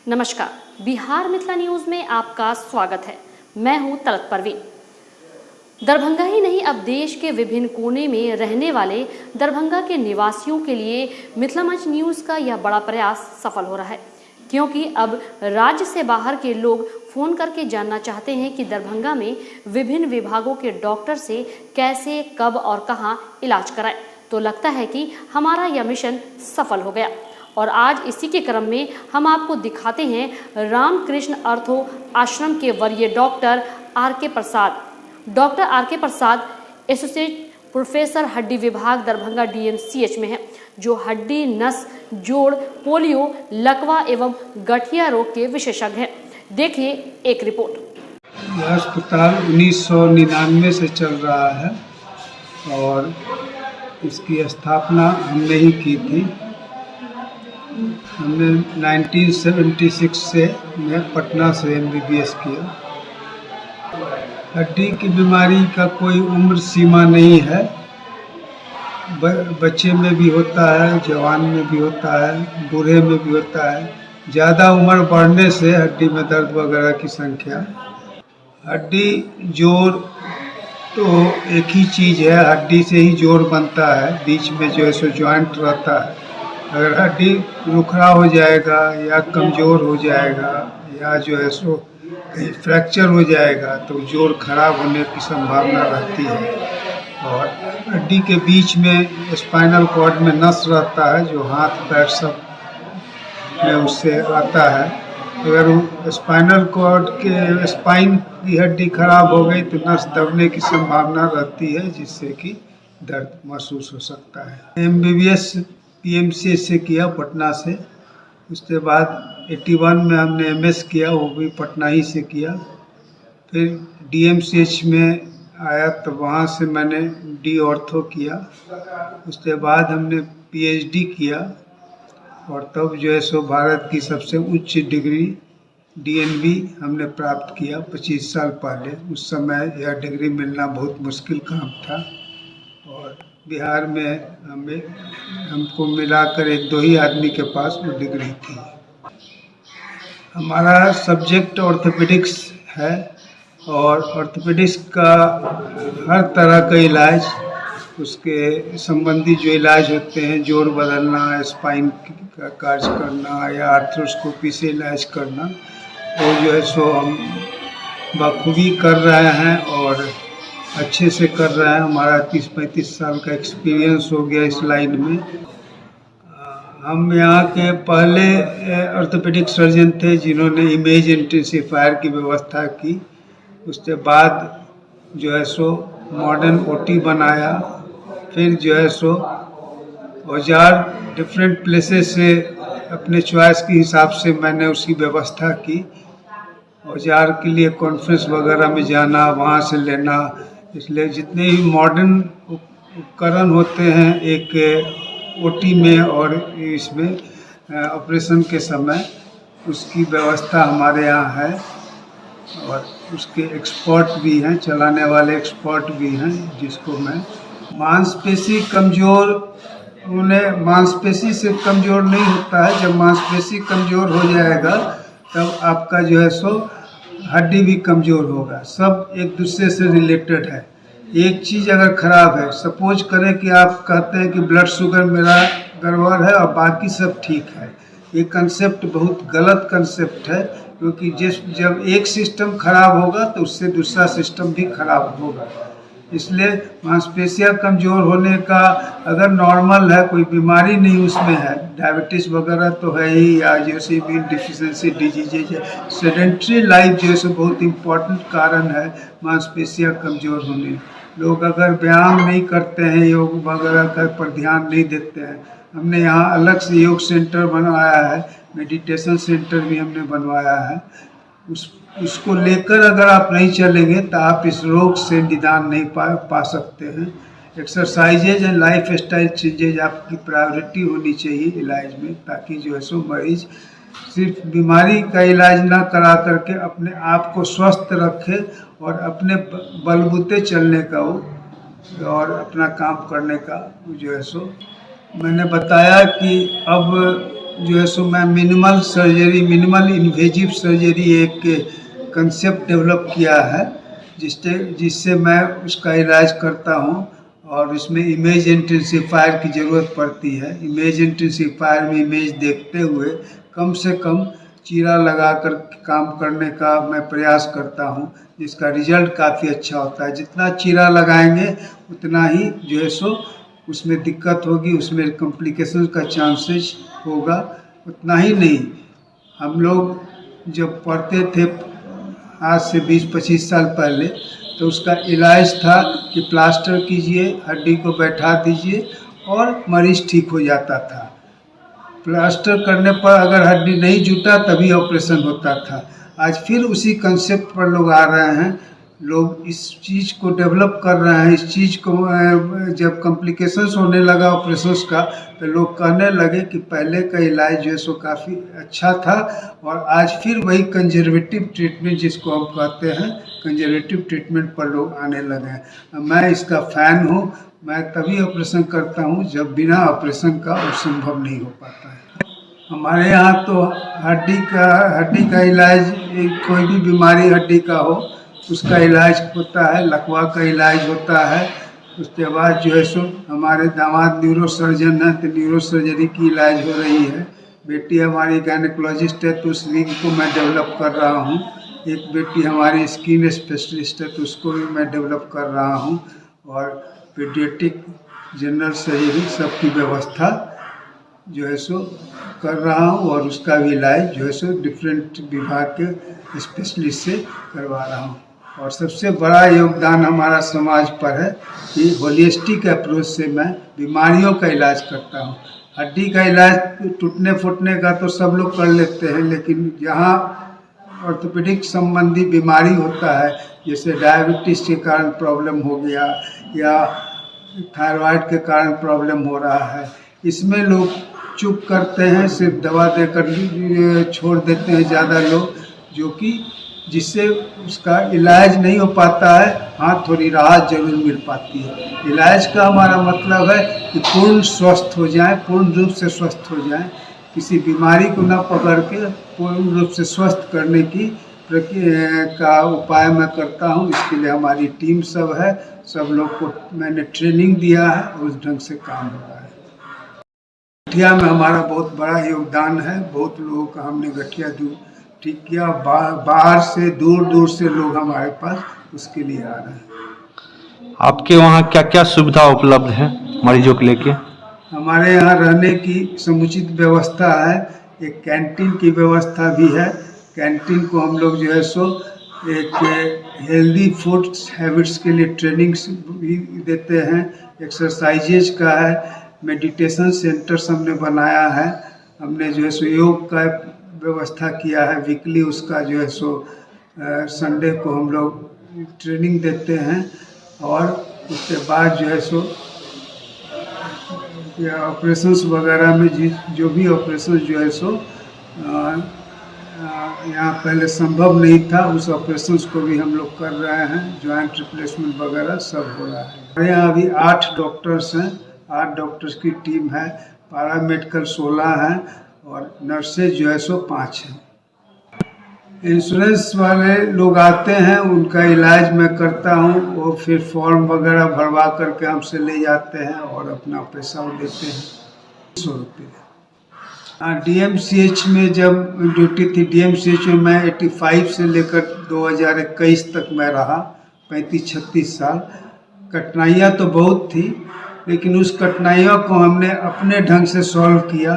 नमस्कार, बिहार मिथिला न्यूज में आपका स्वागत है। मैं हूं तलत परवीन। दरभंगा ही नहीं, अब देश के विभिन्न कोने में रहने वाले दरभंगा के निवासियों के लिए मिथिला मंच न्यूज का यह बड़ा प्रयास सफल हो रहा है, क्योंकि अब राज्य से बाहर के लोग फोन करके जानना चाहते हैं कि दरभंगा में विभिन्न विभागों के डॉक्टर से कैसे, कब और कहां इलाज कराएं। तो लगता है कि हमारा यह मिशन सफल हो गया और आज इसी के क्रम में हम आपको दिखाते हैं रामकृष्ण अर्थो आश्रम के वरीय doctor R K. Prasad. Doctor R K. Prasad associate professor हड्डी विभाग दरभंगा DMCH में है, जो हड्डी, नस, जोड़, पोलियो, लकवा एवं गठिया रोग के विशेषज्ञ हैं। देखिए एक रिपोर्ट। यह अस्पताल 1999 से चल रहा है और इसकी स्थापना हमने ही की थी। हमने 1976 से मैं पटना से MBBS किया। हड्डी की बीमारी का कोई उम्र सीमा नहीं है, बच्चे में भी होता है, जवान में भी होता है, बूढ़े में भी होता है। ज़्यादा उम्र बढ़ने से हड्डी में दर्द वगैरह की संख्या। हड्डी जोड़ तो एक ही चीज़ है, हड्डी से ही जोड़ बनता है, बीच में जो है सो जॉइंट रहता है। अगर हड्डी रुखड़ा हो जाएगा या कमज़ोर हो जाएगा या जो है सो कहीं फ्रैक्चर हो जाएगा तो जोड़ खराब होने की संभावना रहती है। और हड्डी के बीच में स्पाइनल कॉर्ड में नस रहता है, जो हाथ पैर सब में उससे आता है। अगर स्पाइनल कॉर्ड के स्पाइन की हड्डी खराब हो गई तो नस दबने की संभावना रहती है, जिससे कि दर्द महसूस हो सकता है। MBBS PMCH से किया, पटना से। उसके बाद 81 में हमने MS किया, वो भी पटना ही से किया। फिर DMCH में आया तो वहाँ से मैंने D ऑर्थो किया। उसके बाद हमने PhD किया और तब जो है सो भारत की सबसे उच्च डिग्री DNB हमने प्राप्त किया 25 साल पहले। उस समय यह डिग्री मिलना बहुत मुश्किल काम था और बिहार में हमको मिलाकर एक दो ही आदमी के पास वो डिग्री थी। हमारा सब्जेक्ट ऑर्थोपेडिक्स है और ऑर्थोपेडिक्स का हर तरह का इलाज, उसके संबंधी जो इलाज होते हैं, जोड़ बदलना, स्पाइन का कार्य करना या आर्थ्रोस्कोपी से इलाज करना, वो जो है सो हम बखूबी कर रहे हैं और अच्छे से कर रहे हैं। हमारा 30-35 साल का एक्सपीरियंस हो गया इस लाइन में। हम यहाँ के पहले ऑर्थोपेडिक सर्जन थे जिन्होंने इमेज इंटेंसिफायर की व्यवस्था की। उसके बाद जो है सो मॉडर्न OT बनाया। फिर जो है सो औजार डिफरेंट प्लेसेस से अपने चॉइस के हिसाब से मैंने उसकी व्यवस्था की। औजार के लिए कॉन्फ्रेंस वगैरह में जाना, वहाँ से लेना। इसलिए जितने भी मॉडर्न उपकरण होते हैं एक OT में और इसमें ऑपरेशन के समय, उसकी व्यवस्था हमारे यहाँ है और उसके एक्सपर्ट भी हैं, चलाने वाले एक्सपर्ट भी हैं, जिसको मैं मांसपेशी कमज़ोर उन्हें मांसपेशी से कमज़ोर नहीं होता है। जब मांसपेशी कमज़ोर हो जाएगा तब आपका जो है सो हड्डी भी कमज़ोर होगा। सब एक दूसरे से रिलेटेड है। एक चीज़ अगर ख़राब है, सपोज करें कि आप कहते हैं कि ब्लड शुगर मेरा गड़बड़ है और बाकी सब ठीक है, ये कंसेप्ट बहुत गलत कंसेप्ट है, क्योंकि जब एक सिस्टम खराब होगा तो उससे दूसरा सिस्टम भी खराब होगा। इसलिए मांसपेशियाँ कमज़ोर होने का अगर नॉर्मल है, कोई बीमारी नहीं उसमें है, डायबिटीज़ वगैरह तो है ही, या जैसे इम्यून डिफिशिएंसी डिजीजेज है, सेडेंट्री लाइफ जैसे बहुत इम्पोर्टेंट कारण है मांसपेशियाँ कमज़ोर होने। लोग अगर व्यायाम नहीं करते हैं, योग वगैरह पर ध्यान नहीं देते हैं। हमने यहाँ अलग से योग सेंटर बनवाया है, मेडिटेशन सेंटर भी हमने बनवाया है। उसको लेकर अगर आप नहीं चलेंगे तो आप इस रोग से निदान नहीं पा सकते हैं। Exercises and life style changes आपकी प्रायोरिटी होनी चाहिए इलाज में, ताकि जो है सो मरीज सिर्फ बीमारी का इलाज ना करा करके अपने आप को स्वस्थ रखे और अपने बलबूते चलने का और अपना काम करने का जो है सो। मैंने बताया कि अब जो है सो मैं मिनिमल इन्वेजिव सर्जरी एक कंसेप्ट डेवलप किया है, जिससे मैं उसका इलाज करता हूँ। और इसमें इमेज इंटेंसिफायर की ज़रूरत पड़ती है। इमेज इंटेंसिफायर में इमेज देखते हुए कम से कम चीरा लगाकर काम करने का मैं प्रयास करता हूँ, जिसका रिजल्ट काफ़ी अच्छा होता है। जितना चीरा लगाएंगे उतना ही जो है सो उसमें दिक्कत होगी, उसमें कॉम्प्लिकेशन का चांसेस होगा। उतना ही नहीं, हम लोग जब पढ़ते थे आज से 20-25 साल पहले, तो उसका इलाज था कि प्लास्टर कीजिए, हड्डी को बैठा दीजिए और मरीज़ ठीक हो जाता था। प्लास्टर करने पर अगर हड्डी नहीं जुटा तभी ऑपरेशन होता था। आज फिर उसी कंसेप्ट पर लोग आ रहे हैं, लोग इस चीज़ को डेवलप कर रहे हैं। इस चीज़ को जब कॉम्प्लिकेशंस होने लगा ऑपरेशंस का, तो लोग कहने लगे कि पहले का इलाज जो है सो काफ़ी अच्छा था। और आज फिर वही कंजर्वेटिव ट्रीटमेंट जिसको हम कहते हैं, कंजर्वेटिव ट्रीटमेंट पर लोग आने लगे हैं। मैं इसका फ़ैन हूँ। मैं तभी ऑपरेशन करता हूँ जब बिना ऑपरेशन का वो संभव नहीं हो पाता है। हमारे यहाँ तो हड्डी का इलाज, कोई भी बीमारी हड्डी का हो उसका इलाज होता है। लकवा का इलाज होता है। उसके बाद जो है सो हमारे दामाद न्यूरो सर्जन हैं, तो न्यूरो सर्जरी की इलाज हो रही है। बेटी हमारी गायनेकोलॉजिस्ट है, तो उस विंग को मैं डेवलप कर रहा हूँ। एक बेटी हमारी स्किन स्पेशलिस्ट है, तो उसको भी मैं डेवलप कर रहा हूँ। और पीडियाट्रिक जनरल सर्जरी सबकी व्यवस्था जो है सो कर रहा हूँ। और उसका भी इलाज जो है सो डिफरेंट विभाग के स्पेशलिस्ट से करवा रहा हूँ। और सबसे बड़ा योगदान हमारा समाज पर है कि होलिस्टिक अप्रोच से मैं बीमारियों का इलाज करता हूँ। हड्डी का इलाज टूटने फूटने का तो सब लोग कर लेते हैं, लेकिन जहाँ ऑर्थोपेडिक संबंधी बीमारी होता है, जैसे डायबिटीज़ के कारण प्रॉब्लम हो गया या थायराइड के कारण प्रॉब्लम हो रहा है, इसमें लोग चुप करते हैं, सिर्फ दवा देकर छोड़ देते हैं ज़्यादा लोग, जो कि जिससे उसका इलाज नहीं हो पाता है। हाँ, थोड़ी राहत जरूर मिल पाती है। इलाज का हमारा मतलब है कि पूर्ण स्वस्थ हो जाए, पूर्ण रूप से स्वस्थ हो जाए, किसी बीमारी को न पकड़ के पूर्ण रूप से स्वस्थ करने की प्रक्रिया का उपाय मैं करता हूँ। इसके लिए हमारी टीम सब है, सब लोग को मैंने ट्रेनिंग दिया है, उस ढंग से काम हो रहा है। गठिया में हमारा बहुत बड़ा योगदान है। बहुत लोगों का हमने गठिया ठीक किया। बाहर से दूर से लोग हमारे पास उसके लिए आ रहे हैं। आपके वहाँ क्या क्या सुविधा उपलब्ध है मरीजों को लेके? हमारे यहाँ रहने की समुचित व्यवस्था है। एक कैंटीन की व्यवस्था भी है। कैंटीन को हम लोग जो है सो एक हेल्दी फूड हैबिट्स के लिए ट्रेनिंग भी देते हैं। एक्सरसाइजेज का है, मेडिटेशन सेंटर्स हमने बनाया है। हमने जो है सो योग का व्यवस्था किया है। वीकली उसका जो है सो संडे को हम लोग ट्रेनिंग देते हैं। और उसके बाद जो है सो ऑपरेशंस वगैरह में जो भी ऑपरेशन जो है सो यहाँ पहले संभव नहीं था, उस ऑपरेशंस को भी हम लोग कर रहे हैं। जॉइंट रिप्लेसमेंट वगैरह सब हो रहा है। हमारे यहाँ अभी 8 डॉक्टर्स हैं, 8 डॉक्टर्स की टीम है। पैरामेडिकल 16 हैं और नर्सेज जो है सो 5 हैं। इंश्योरेंस वाले लोग आते हैं, उनका इलाज मैं करता हूँ। वो फिर फॉर्म वगैरह भरवा करके हमसे ले जाते हैं और अपना पैसा वो लेते हैं। 100 रुपये। DMCH में जब ड्यूटी थी, DMCH में मैं 85 से लेकर 2021 तक मैं रहा, 35-36 साल। कठिनाइयाँ तो बहुत थी, लेकिन उस कठिनाइयों को हमने अपने ढंग से सॉल्व किया।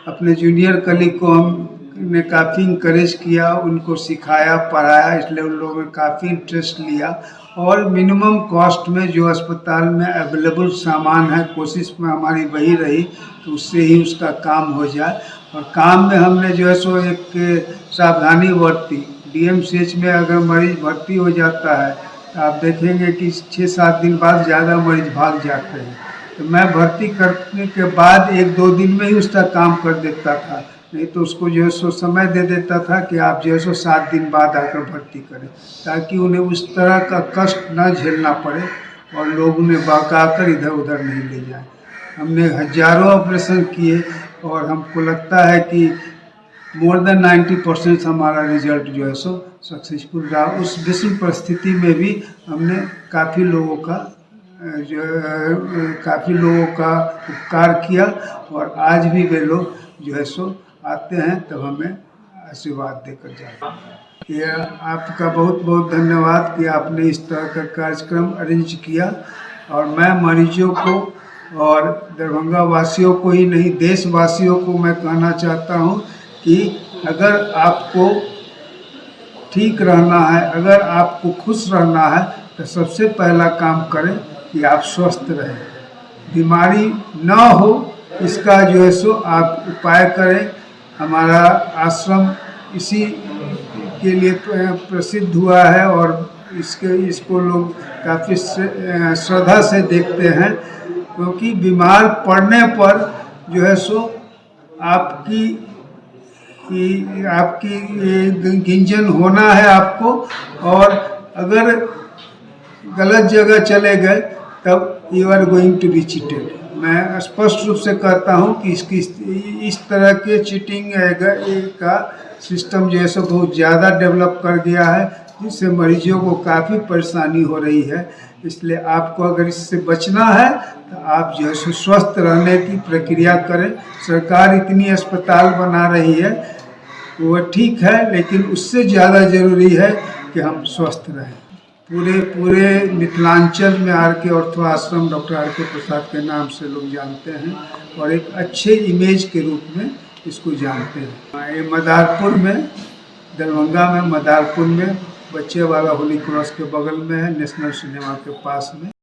अपने जूनियर कलीग को हमने काफ़ी इंकरेज किया, उनको सिखाया, पढ़ाया, इसलिए उन लोगों ने काफ़ी इंटरेस्ट लिया। और मिनिमम कॉस्ट में जो अस्पताल में अवेलेबल सामान है, कोशिश में हमारी वही रही कि उससे ही उसका काम हो जाए। और काम में हमने जो है सो एक सावधानी बरती। DMCH में अगर मरीज भर्ती हो जाता है तो आप देखेंगे कि 6-7 दिन बाद ज़्यादा मरीज भाग जाते हैं। तो मैं भर्ती करने के बाद 1-2 दिन में ही उसका काम कर देता था, नहीं तो उसको जो है सो समय दे देता था कि आप जो है सो 7 दिन बाद आकर भर्ती करें, ताकि उन्हें उस तरह का कष्ट न झेलना पड़े और लोग उन्हें बहका कर इधर उधर नहीं ले जाए। हमने हजारों ऑपरेशन किए, और हमको लगता है कि मोर देन 90% हमारा रिजल्ट जो है सो सक्सेसफुल रहा। उस विषम परिस्थिति में भी हमने काफ़ी लोगों का उपकार किया और आज भी वे लोग जो है सो आते हैं तब हमें आशीर्वाद देकर जाते हैं। ये आपका बहुत बहुत धन्यवाद कि आपने इस तरह का कार्यक्रम अरेंज किया और मैं मरीजों को और दरभंगा वासियों को ही नहीं देशवासियों को मैं कहना चाहता हूँ कि अगर आपको ठीक रहना है, अगर आपको खुश रहना है तो सबसे पहला काम करें कि आप स्वस्थ रहें, बीमारी ना हो इसका जो है सो आप उपाय करें। हमारा आश्रम इसी के लिए प्रसिद्ध हुआ है और इसको लोग काफ़ी श्रद्धा से देखते हैं, क्योंकि बीमार पड़ने पर जो है सो आपकी गिंजन होना है आपको, और अगर गलत जगह चले गए तब you are going to be cheated. मैं स्पष्ट रूप से कहता हूं कि इस तरह के चीटिंग का सिस्टम जो है सो बहुत ज़्यादा डेवलप कर गया है, जिससे मरीजों को काफ़ी परेशानी हो रही है। इसलिए आपको अगर इससे बचना है तो आप जो है सो स्वस्थ रहने की प्रक्रिया करें। सरकार इतनी अस्पताल बना रही है वो ठीक है, लेकिन उससे ज़्यादा ज़रूरी है कि हम स्वस्थ रहें। पूरे मिथिलांचल में RK ऑर्थो आश्रम डॉक्टर RK प्रसाद के नाम से लोग जानते हैं और एक अच्छे इमेज के रूप में इसको जानते हैं। ये मदारपुर में, दरभंगा में मदारपुर में बच्चे वाला होली क्रॉस के बगल में है, नेशनल सिनेमा के पास में।